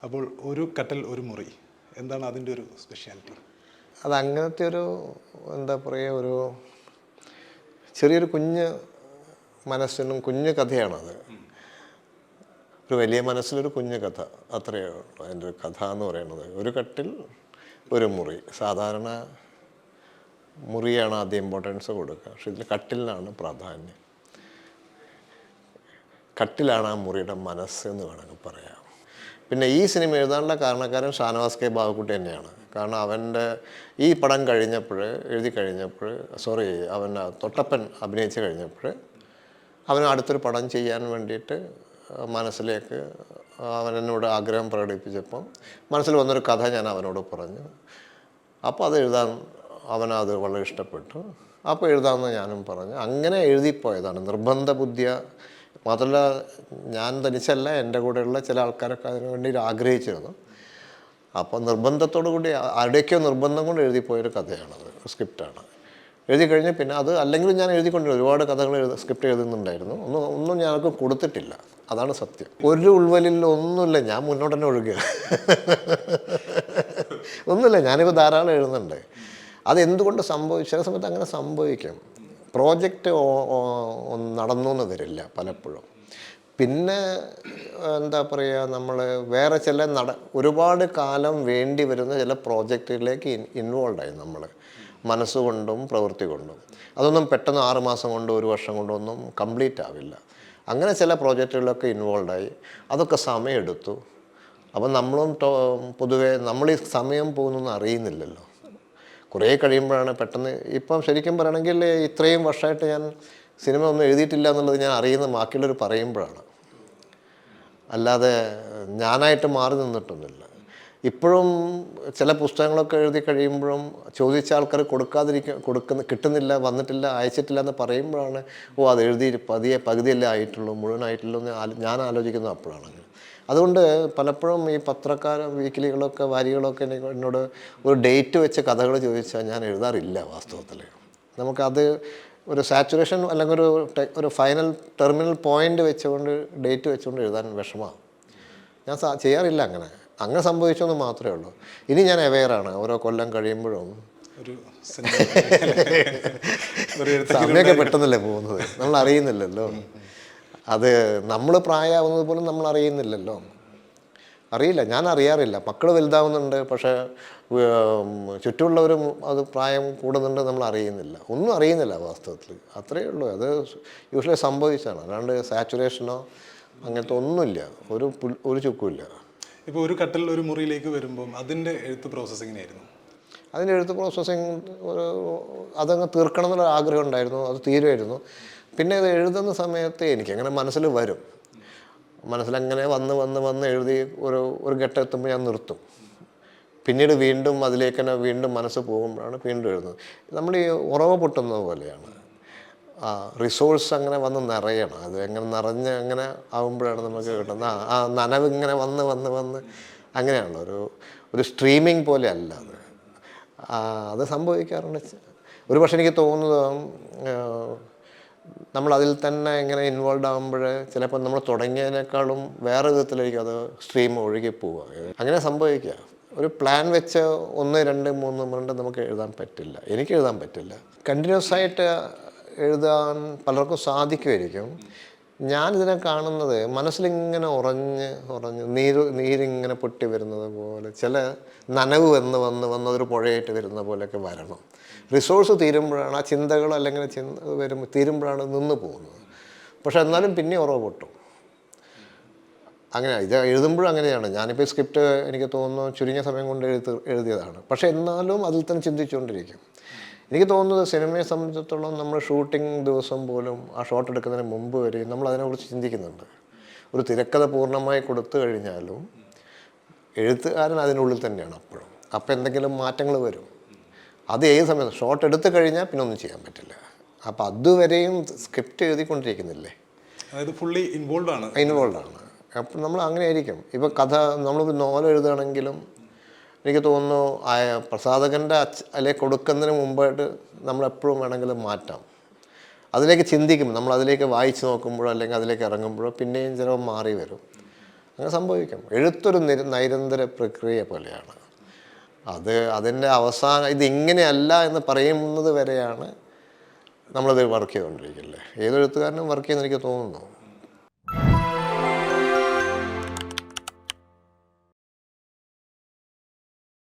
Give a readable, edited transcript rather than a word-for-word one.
അപ്പോൾ ഒരു കട്ടിൽ ഒരു മുറി എന്താണ് അതിൻ്റെ ഒരു സ്പെഷ്യാലിറ്റി? അത് അങ്ങനത്തെ ഒരു എന്താ പറയുക, ഒരു ചെറിയൊരു കുഞ്ഞ് മനസ്സിനും കുഞ്ഞു കഥയാണത്. ഒരു വലിയ മനസ്സിലൊരു കുഞ്ഞു കഥ, അത്രയേ ഉള്ളൂ അതിൻ്റെ ഒരു കഥ എന്ന് പറയുന്നത്. ഒരു കട്ടിൽ ഒരു മുറി. സാധാരണ മുറിയാണ് ആദ്യം ഇമ്പോർട്ടൻസ് കൊടുക്കുക, പക്ഷെ ഇതിൽ കട്ടിലിനാണ് പ്രാധാന്യം. കട്ടിലാണ് ആ മുറിയുടെ മനസ്സ് എന്ന് വേണമെങ്കിൽ പറയാം. പിന്നെ ഈ സിനിമ എഴുതാനുള്ള കാരണക്കാരൻ ഷാനവാസ് കെ ബാബുക്കുട്ടി തന്നെയാണ്. കാരണം അവൻ്റെ ഈ പടം കഴിഞ്ഞപ്പോൾ, എഴുതി കഴിഞ്ഞപ്പോൾ, അവൻ തൊട്ടപ്പൻ അഭിനയിച്ച് കഴിഞ്ഞപ്പോൾ അവന് അടുത്തൊരു പടം ചെയ്യാൻ വേണ്ടിയിട്ട് മനസ്സിലേക്ക് അവനോട് ആഗ്രഹം പ്രകടിപ്പിച്ചപ്പം മനസ്സിൽ വന്നൊരു കഥ ഞാൻ അവനോട് പറഞ്ഞു. അപ്പോൾ അത് എഴുതാൻ അവനത് വളരെ ഇഷ്ടപ്പെട്ടു. അപ്പോൾ എഴുതാമെന്ന് ഞാനും പറഞ്ഞു. അങ്ങനെ എഴുതിപ്പോയതാണ് നിർബന്ധ ബുദ്ധിയ. മാത്രമല്ല ഞാൻ തനിച്ചല്ല, എൻ്റെ കൂടെയുള്ള ചില ആൾക്കാരൊക്കെ അതിനു വേണ്ടി ആഗ്രഹിച്ചിരുന്നു. അപ്പോൾ നിർബന്ധത്തോടു കൂടി ആരുടെയൊക്കെയോ നിർബന്ധം കൊണ്ട് എഴുതിപ്പോയൊരു കഥയാണത്, സ്ക്രിപ്റ്റാണ്. എഴുതി കഴിഞ്ഞ് പിന്നെ അത് അല്ലെങ്കിലും ഞാൻ എഴുതിക്കൊണ്ടിരുന്നു, ഒരുപാട് കഥകൾ സ്ക്രിപ്റ്റ് എഴുതുന്നുണ്ടായിരുന്നു. ഒന്നും ഞാനൊക്കെ കൊടുത്തിട്ടില്ല, അതാണ് സത്യം. ഒരു ഉൾവലിൽ ഒന്നുമില്ല, ഞാൻ മുന്നോട്ട് തന്നെ ഒഴുകുക. ഒന്നുമില്ല, ഞാനിപ്പോൾ ധാരാളം എഴുതുന്നുണ്ട്. അതെന്തുകൊണ്ട് സംഭവിച്ചു? ചില സമയത്ത് അങ്ങനെ സംഭവിക്കും. പ്രോജക്റ്റ് നടന്നു എന്ന് വരില്ല പലപ്പോഴും. പിന്നെ എന്താ പറയുക, നമ്മൾ വേറെ ചില ഒരുപാട് കാലം വേണ്ടി വരുന്ന ചില പ്രോജക്റ്റുകളിലേക്ക് ഇൻവോൾവായി നമ്മൾ, മനസ്സുകൊണ്ടും പ്രവൃത്തി കൊണ്ടും. അതൊന്നും പെട്ടെന്ന് 6 മാസം കൊണ്ടോ 1 വർഷം കൊണ്ടോ ഒന്നും കംപ്ലീറ്റ് ആവില്ല. അങ്ങനെ ചില പ്രോജക്റ്റുകളിലൊക്കെ ഇൻവോൾവായി, അതൊക്കെ സമയമെടുത്തു. അപ്പം നമ്മളും പൊതുവേ നമ്മൾ ഈ സമയം പോകുന്നൊന്നും അറിയുന്നില്ലല്ലോ. കുറേ കഴിയുമ്പോഴാണ് പെട്ടെന്ന്, ഇപ്പം ശരിക്കും പറയണമെങ്കിൽ ഇത്രയും വർഷമായിട്ട് ഞാൻ സിനിമ ഒന്നും എഴുതിയിട്ടില്ല എന്നുള്ളത് ഞാൻ അറിയുന്നത് ബാക്കിയുള്ളവർ പറയുമ്പോഴാണ്. അല്ലാതെ ഞാനായിട്ട് മാറി നിന്നിട്ടൊന്നുമില്ല. ഇപ്പോഴും ചില പുസ്തകങ്ങളൊക്കെ എഴുതി കഴിയുമ്പോഴും ചോദിച്ച ആൾക്കാർ കിട്ടുന്നില്ല, വന്നിട്ടില്ല, അയച്ചിട്ടില്ല എന്ന് പറയുമ്പോഴാണ് അത് എഴുതി പകുതിയല്ലേ ആയിട്ടുള്ളൂ, മുഴുവനായിട്ടുള്ളൂ എന്ന് ഞാൻ ആലോചിക്കുന്നത് അപ്പോഴാണ്. അതുകൊണ്ട് പലപ്പോഴും ഈ വീക്കിലികളൊക്കെ വാരികളൊക്കെ എന്നോട് ഒരു ഡേറ്റ് വെച്ച് കഥകൾ ചോദിച്ചാൽ ഞാൻ എഴുതാറില്ല വാസ്തവത്തിൽ. നമുക്കത് ഒരു സാച്ചുറേഷൻ അല്ലെങ്കിൽ ഒരു ഫൈനൽ ടെർമിനൽ പോയിൻ്റ് വെച്ചുകൊണ്ട്, ഡേറ്റ് വെച്ചുകൊണ്ട് എഴുതാൻ വിഷമമാണ്. ഞാൻ ചെയ്യാറില്ല. അങ്ങനെ സംഭവിച്ചെന്ന് മാത്രമേ ഉള്ളൂ. ഇനി ഞാൻ അവെയറാണ്, ഓരോ കൊല്ലം കഴിയുമ്പോഴും സമയമൊക്കെ പെട്ടെന്നല്ലേ പോകുന്നത്, നമ്മൾ അറിയുന്നില്ലല്ലോ. അത് നമ്മൾ പ്രായമാവുന്നത് പോലും നമ്മൾ അറിയുന്നില്ലല്ലോ. ഞാൻ അറിയാറില്ല. മക്കൾ വലുതാവുന്നുണ്ട്, പക്ഷേ ചുറ്റുമുള്ളവരും അത് പ്രായം കൂടുന്നുണ്ട്, നമ്മൾ അറിയുന്നില്ല. ഒന്നും അറിയുന്നില്ല വാസ്തവത്തിൽ. അത്രയേ ഉള്ളൂ. അത് യൂഷ്വലി സംഭവിച്ചാണ്, അല്ലാണ്ട് സാച്ചുറേഷനോ അങ്ങനത്തെ ഒന്നുമില്ല, ഒരു ചുക്കുമില്ല. ഇപ്പോൾ ഒരു കട്ടിൽ ഒരു മുറിയിലേക്ക് വരുമ്പം അതിൻ്റെ എഴുത്ത് പ്രോസസ്സ് എങ്ങനെയായിരുന്നു? അതിൻ്റെ എഴുത്ത് പ്രോസസ്സിങ് അതങ്ങ് തീർക്കണം എന്നുള്ള ആഗ്രഹം ഉണ്ടായിരുന്നു, അത് തീരുമായിരുന്നു. പിന്നെ ഇത് എഴുതുന്ന സമയത്ത് എനിക്കങ്ങനെ മനസ്സിൽ വരും, മനസ്സിലങ്ങനെ വന്ന് എഴുതി ഒരു ഘട്ടം എത്തുമ്പോൾ ഞാൻ നിർത്തും. പിന്നീട് വീണ്ടും അതിലേക്ക് തന്നെ വീണ്ടും മനസ്സ് പോകുമ്പോഴാണ് വീണ്ടും എഴുതുന്നത്. നമ്മൾ ഈ ഉറവ പൊട്ടുന്നത് പോലെയാണ്. റിസോഴ്സ് അങ്ങനെ വന്ന് നിറയണം. അത് എങ്ങനെ നിറഞ്ഞ് അങ്ങനെ ആകുമ്പോഴാണ് നമുക്ക് കിട്ടുന്നത്. ആ നനവ് ഇങ്ങനെ വന്ന് അങ്ങനെയാണല്ലോ, ഒരു സ്ട്രീമിങ് പോലെ അല്ല അത് സംഭവിക്കാറുണ്ട്. ഒരു പക്ഷേ എനിക്ക് തോന്നുന്നത് നമ്മളതിൽ തന്നെ ഇങ്ങനെ ഇൻവോൾവ് ആകുമ്പോൾ ചിലപ്പോൾ നമ്മൾ തുടങ്ങിയതിനേക്കാളും വേറെ വിധത്തിലേക്ക് അത് സ്ട്രീം ഒഴുകി പോവുക. അങ്ങനെ സംഭവിക്കുക. ഒരു പ്ലാൻ വെച്ച് 1, 2, 3 പറഞ്ഞിട്ട് നമുക്ക് എഴുതാൻ പറ്റില്ല. എനിക്ക് എഴുതാൻ പറ്റില്ല. കണ്ടിന്യൂസ് ആയിട്ട് എഴുതാൻ പലർക്കും സാധിക്കുമായിരിക്കും. ഞാനിതിനെ കാണുന്നത് മനസ്സിലിങ്ങനെ ഉറഞ്ഞ് നീരിങ്ങനെ പൊട്ടി വരുന്നത് പോലെ, ചില നനവ് വന്ന് ഒരു പുഴയായിട്ട് വരുന്ന പോലെയൊക്കെ വരണം. റിസോഴ്സ് തീരുമ്പോഴാണ്, ആ ചിന്തകൾ അല്ലെങ്കിൽ തീരുമ്പോഴാണ് നിന്ന് പോകുന്നത്. പക്ഷെ എന്നാലും പിന്നെ ഉറവ് പൊട്ടും. അങ്ങനെ ഇത് എഴുതുമ്പോഴും അങ്ങനെയാണ്. ഞാനിപ്പോൾ സ്ക്രിപ്റ്റ് എനിക്ക് തോന്നുന്നു ചുരുങ്ങിയ സമയം കൊണ്ട് എഴുതിയതാണ്. പക്ഷെ എന്നാലും അതിൽ തന്നെ ചിന്തിച്ചുകൊണ്ടിരിക്കും. എനിക്ക് തോന്നുന്നത് സിനിമയെ സംബന്ധിച്ചിടത്തോളം നമ്മൾ ഷൂട്ടിംഗ് ദിവസം പോലും, ആ ഷോട്ട് എടുക്കുന്നതിന് മുമ്പ് വരെ നമ്മൾ അതിനെക്കുറിച്ച് ചിന്തിക്കുന്നുണ്ട്. ഒരു തിരക്കഥ പൂർണ്ണമായി കൊടുത്തു കഴിഞ്ഞാലും എഴുത്തുകാരൻ അതിനുള്ളിൽ തന്നെയാണ് അപ്പോഴും. അപ്പോൾ എന്തെങ്കിലും മാറ്റങ്ങൾ വരും. അത് ഏത് സമയത്ത് ഷോട്ട് എടുത്തു കഴിഞ്ഞാൽ പിന്നെ ഒന്നും ചെയ്യാൻ പറ്റില്ല. അപ്പോൾ അതുവരെയും സ്ക്രിപ്റ്റ് എഴുതിക്കൊണ്ടിരിക്കുന്നില്ലേ, അതായത് ഫുള്ളി ഇൻവോൾവ് ആണ്. അപ്പം നമ്മൾ അങ്ങനെ ആയിരിക്കും. ഇപ്പോൾ കഥ നമ്മളൊരു നോവൽ എഴുതുകയാണെങ്കിലും എനിക്ക് തോന്നുന്നു പ്രസാധകൻ്റെ അതിലേക്ക് കൊടുക്കുന്നതിന് മുമ്പായിട്ട് നമ്മളെപ്പോഴും വേണമെങ്കിലും മാറ്റാം. അതിലേക്ക് ചിന്തിക്കും, നമ്മളതിലേക്ക് വായിച്ച് നോക്കുമ്പോഴോ അല്ലെങ്കിൽ അതിലേക്ക് ഇറങ്ങുമ്പോഴോ പിന്നെയും ചിലപ്പോൾ മാറി വരും. അങ്ങനെ സംഭവിക്കും. എഴുത്തൊരു നൈരന്തര പ്രക്രിയ പോലെയാണ്. അതിൻ്റെ അവസാനം ഇതിങ്ങനെയല്ല എന്ന് പറയുന്നത് വരെയാണ് നമ്മളത് വർക്ക് ചെയ്തുകൊണ്ടിരിക്കില്ലേ. ഏതൊഴുത്തുകാരനും വർക്ക് ചെയ്യുമെന്ന് എനിക്ക് തോന്നുന്നു.